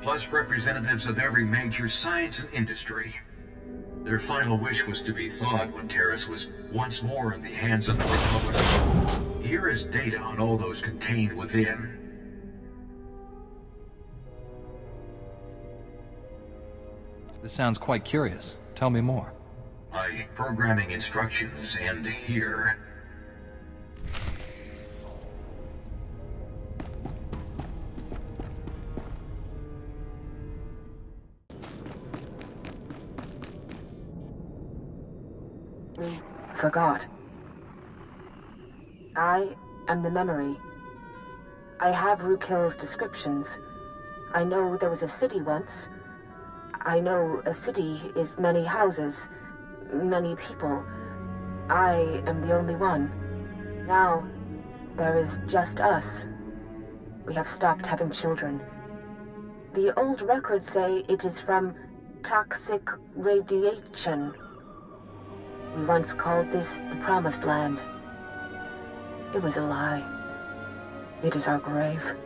plus representatives of every major science and industry. Their final wish was to be thawed when Terrace was once more in the hands of the Republic. Here is data on all those contained within. This sounds quite curious. Tell me more. My programming instructions end here. Forgot. I am the memory. I have Rukil's descriptions. I know there was a city once. I know a city is many houses, many people. I am the only one. Now, there is just us. We have stopped having children. The old records say it is from toxic radiation. We once called this the Promised Land. It was a lie. It is our grave.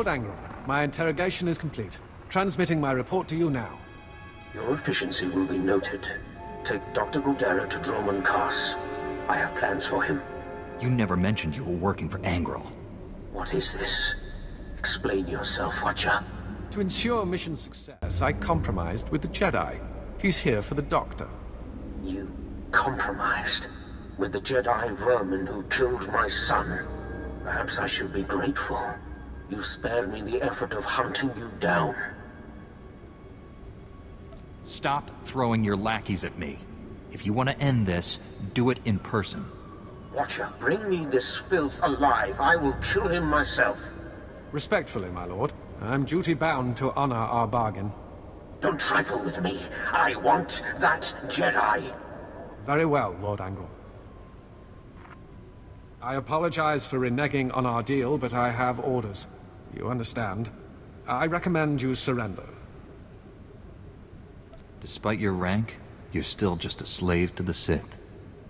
Lord Angron, my interrogation is complete. Transmitting my report to you now. Your efficiency will be noted. Take Dr. Guldera to Droman Kaas. I have plans for him. You never mentioned you were working for Angron. What is this? Explain yourself, Watcher. To ensure mission success, I compromised with the Jedi. He's here for the Doctor. You compromised with the Jedi vermin who killed my son. Perhaps I should be grateful. You spared me the effort of hunting you down. Stop throwing your lackeys at me. If you want to end this, do it in person. Watcher, bring me this filth alive. I will kill him myself. Respectfully, my lord. I'm duty-bound to honor our bargain. Don't trifle with me. I want that Jedi. Very well, Lord Angrel. I apologize for reneging on our deal, but I have orders. You understand? I recommend you surrender. Despite your rank, you're still just a slave to the Sith.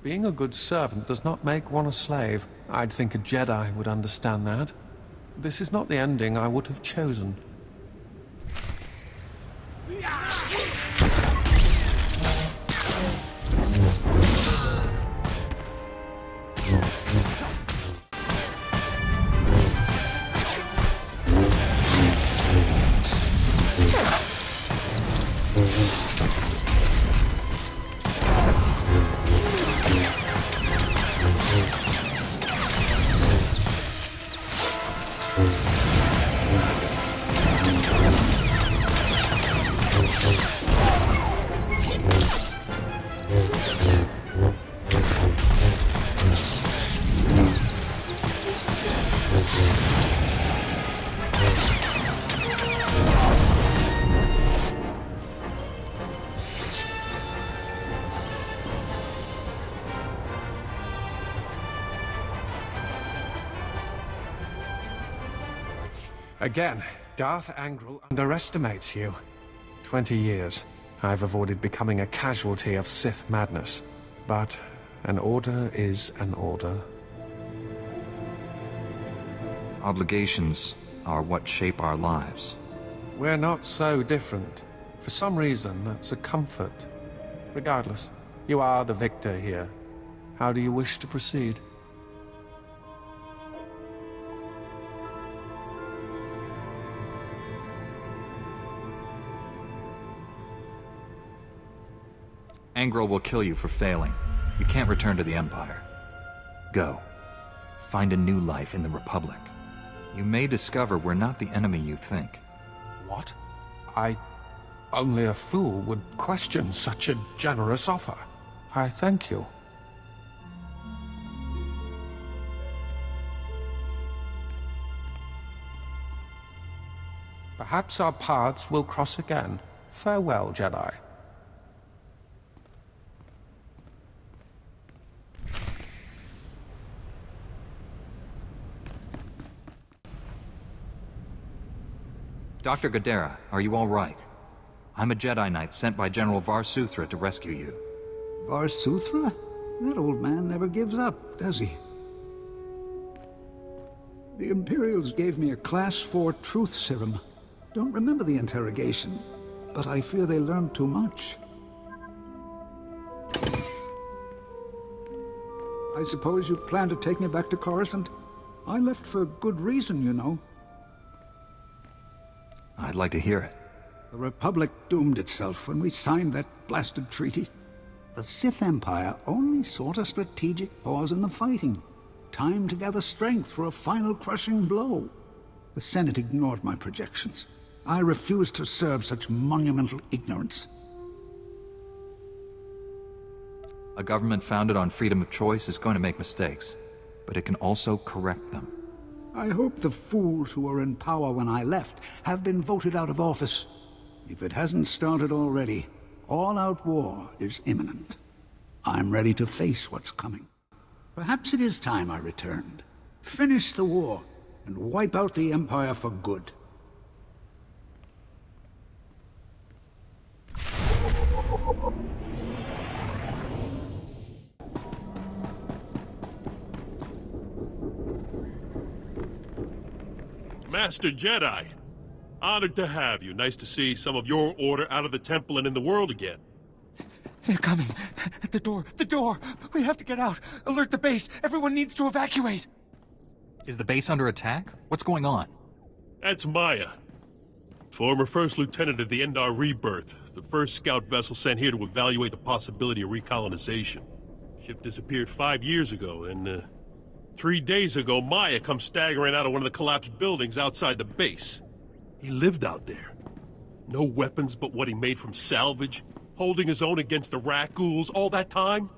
Being a good servant does not make one a slave. I'd think a Jedi would understand that. This is not the ending I would have chosen. Again, Darth Angrel underestimates you. 20 years. I've avoided becoming a casualty of Sith madness. But an order is an order. Obligations are what shape our lives. We're not so different. For some reason, that's a comfort. Regardless, you are the victor here. How do you wish to proceed? Angrel will kill you for failing. You can't return to the Empire. Go. Find a new life in the Republic. You may discover we're not the enemy you think. What? Only a fool would question such a generous offer. I thank you. Perhaps our paths will cross again. Farewell, Jedi. Dr. Gadara, are you all right? I'm a Jedi Knight sent by General Var Suthra to rescue you. Var Suthra? That old man never gives up, does he? The Imperials gave me a Class 4 truth serum. Don't remember the interrogation, but I fear they learned too much. I suppose you plan to take me back to Coruscant? I left for good reason, you know. I'd like to hear it. The Republic doomed itself when we signed that blasted treaty. The Sith Empire only sought a strategic pause in the fighting. Time to gather strength for a final crushing blow. The Senate ignored my projections. I refused to serve such monumental ignorance. A government founded on freedom of choice is going to make mistakes, but it can also correct them. I hope the fools who were in power when I left have been voted out of office. If it hasn't started already, all-out war is imminent. I'm ready to face what's coming. Perhaps it is time I returned. Finish the war and wipe out the Empire for good. Master Jedi, honored to have you. Nice to see some of your order out of the temple and in the world again. They're coming. At the door. The door! We have to get out. Alert the base. Everyone needs to evacuate. Is the base under attack? What's going on? That's Maya. Former First Lieutenant of the Endar Rebirth, the first scout vessel sent here to evaluate the possibility of recolonization. Ship disappeared 5 years ago, and 3 days ago, Maya comes staggering out of one of the collapsed buildings outside the base. He lived out there. No weapons but what he made from salvage, holding his own against the rat ghouls all that time?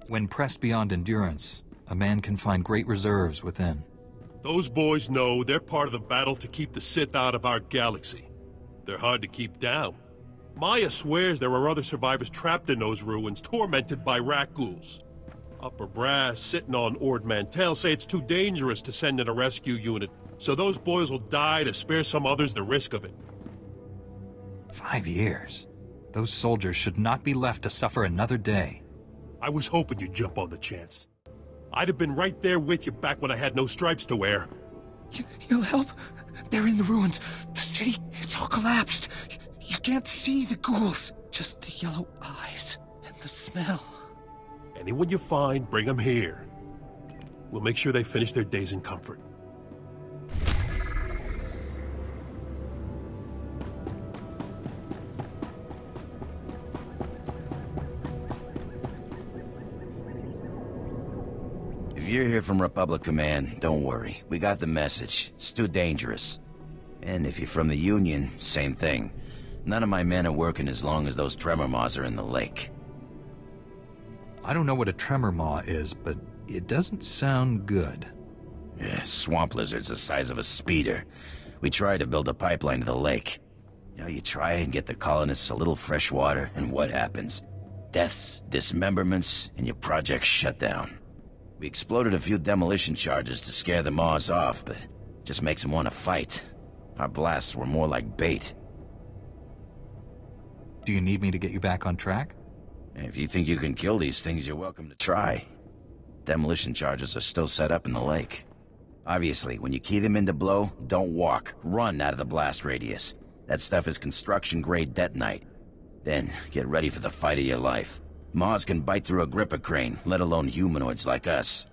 When pressed beyond endurance, a man can find great reserves within. Those boys know they're part of the battle to keep the Sith out of our galaxy. They're hard to keep down. Maya swears there are other survivors trapped in those ruins, tormented by rat ghouls. Upper brass, sitting on Ord Mantell, say it's too dangerous to send in a rescue unit, so those boys will die to spare some others the risk of it. 5 years. Those soldiers should not be left to suffer another day. I was hoping you'd jump on the chance. I'd have been right there with you back when I had no stripes to wear. You'll help? They're in the ruins. The city, it's all collapsed. You can't see the ghouls. Just the yellow eyes and the smell. Anyone you find, bring them here. We'll make sure they finish their days in comfort. If you're here from Republic Command, don't worry. We got the message. It's too dangerous. And if you're from the Union, same thing. None of my men are working as long as those tremor maws are in the lake. I don't know what a tremor maw is, but it doesn't sound good. Yeah, swamp lizards the size of a speeder. We tried to build a pipeline to the lake. You know, you try and get the colonists a little fresh water, and what happens? Deaths, dismemberments, and your project's shut down. We exploded a few demolition charges to scare the maws off, but it just makes them want to fight. Our blasts were more like bait. Do you need me to get you back on track? If you think you can kill these things, you're welcome to try. Demolition charges are still set up in the lake. Obviously, when you key them into blow, don't walk. Run out of the blast radius. That stuff is construction-grade detonite. Then, get ready for the fight of your life. Maws can bite through a gripper crane, let alone humanoids like us.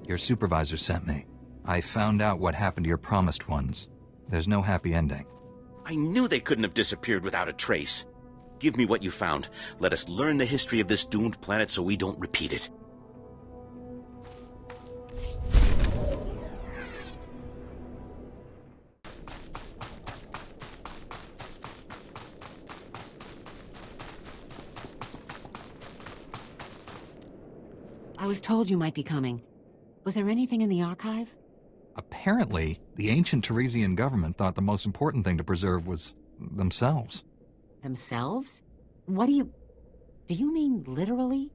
Your supervisor sent me. I found out what happened to your promised ones. There's no happy ending. I knew they couldn't have disappeared without a trace. Give me what you found. Let us learn the history of this doomed planet so we don't repeat it. I was told you might be coming. Was there anything in the archive? Apparently, the ancient Teresian government thought the most important thing to preserve was themselves. Themselves? What do you mean literally?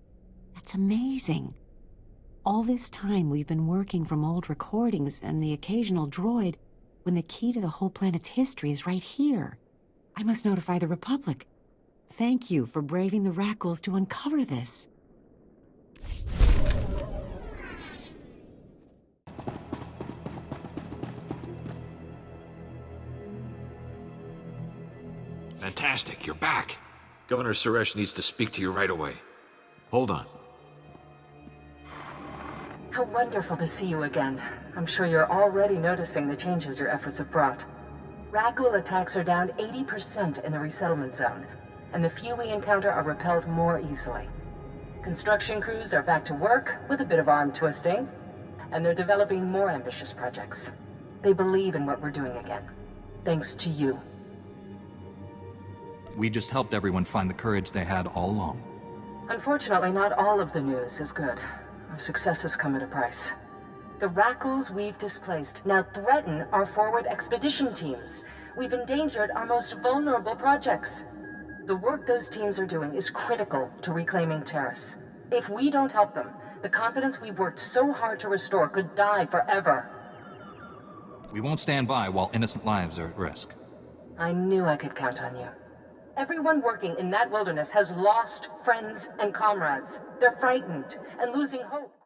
That's amazing. All this time we've been working from old recordings and the occasional droid, when the key to the whole planet's history is right here. I must notify the Republic. Thank you for braving the Rackles to uncover this. Fantastic, you're back. Governor Suresh needs to speak to you right away. Hold on. How wonderful to see you again. I'm sure you're already noticing the changes your efforts have brought. Raggul attacks are down 80% in the resettlement zone, and the few we encounter are repelled more easily. Construction crews are back to work with a bit of arm twisting, and they're developing more ambitious projects. They believe in what we're doing again, thanks to you. We just helped everyone find the courage they had all along. Unfortunately, not all of the news is good. Our successes come at a price. The Rackles we've displaced now threaten our forward expedition teams. We've endangered our most vulnerable projects. The work those teams are doing is critical to reclaiming Terrace. If we don't help them, the confidence we've worked so hard to restore could die forever. We won't stand by while innocent lives are at risk. I knew I could count on you. Everyone working in that wilderness has lost friends and comrades. They're frightened and losing hope.